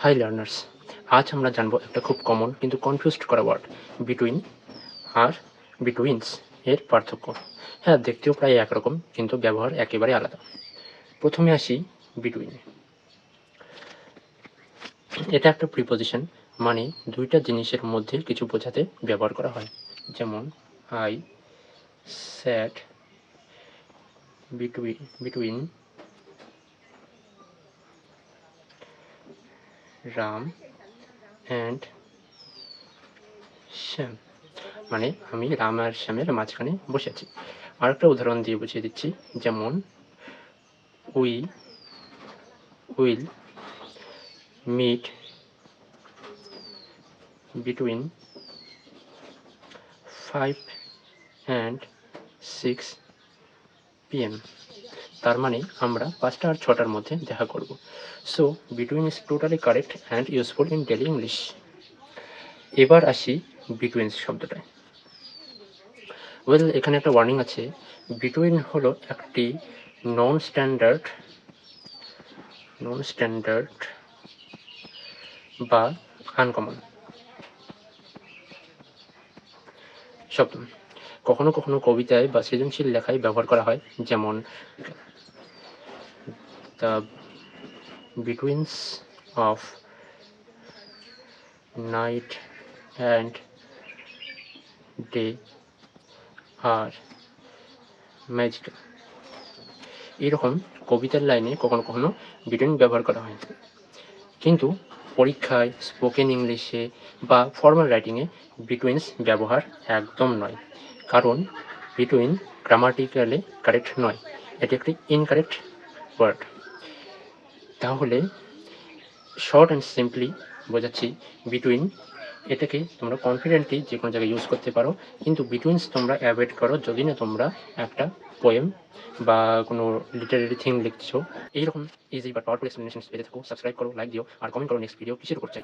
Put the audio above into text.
High learners, আজ আমরা জানবো একটা খুব কমন কিন্তু কনফিউজড করা ওয়ার্ড বিটুইন আর বিটুইনস এর পার্থক্য। হ্যাঁ, দেখতেও প্রায় একরকম কিন্তু ব্যবহার একেবারে আলাদা। প্রথমে আসি বিটুইনে। এটা একটা প্রিপোজিশন, মানে দুইটা জিনিসের মধ্যে কিছু বোঝাতে ব্যবহার করা হয়। যেমন I sat between Ram and Shyam, মানে আমি রাম আর শ্যামের মাঝখানে বসে আছি। আরেকটা উদাহরণ দিয়ে বুঝিয়ে দিচ্ছি, যেমন we will meet between 5 and 6 PM। তার মানে আমরা 5টা আর 6টার মধ্যে দেখা করব। So between is totally correct and useful in daily English. এবার আসি বিটুইনস শব্দটায়। ওয়েল, এখানে একটা ওয়ার্নিং আছে। বিটুইন হলো একটি নন স্ট্যান্ডার্ড বা আনকমন শব্দ। কখনো কখনো কবিতায় বা সৃজনশীল লেখায় ব্যবহার করা হয়, যেমন the betweens of night and day আর ম্যাজিক্যাল। এরকম কবিতার লাইনে কখনো কখনো বিটুইন ব্যবহার করা হয়, কিন্তু পরীক্ষায়, স্পোকেন ইংলিশে বা ফর্মাল রাইটিংয়ে বিটুইনস ব্যবহার একদম নয়, কারণ বিটুইন গ্রামাটিক্যালি কারেক্ট নয়, এটি একটি ইনকারেক্ট ওয়ার্ড। তাহলে শর্ট অ্যান্ড সিম্পলি বোঝাচ্ছি, বিটুইন এটাকে তোমরা কনফিডেন্টলি যে কোনো জায়গায় ইউজ করতে পারো, কিন্তু বিটুইনস তোমরা অ্যাভয়েড করো যদি না তোমরা একটা পোয়েম বা কোনো লিটারেরি থিং লিখছো। এইরকম ইজি বাট পাওয়ারফুল এক্সপ্লেনেশনস পেতে থাকো। সাবস্ক্রাইব করো, লাইক দিও আর কমেন্ট করো নেক্সট ভিডিও কিসের উপর চাই।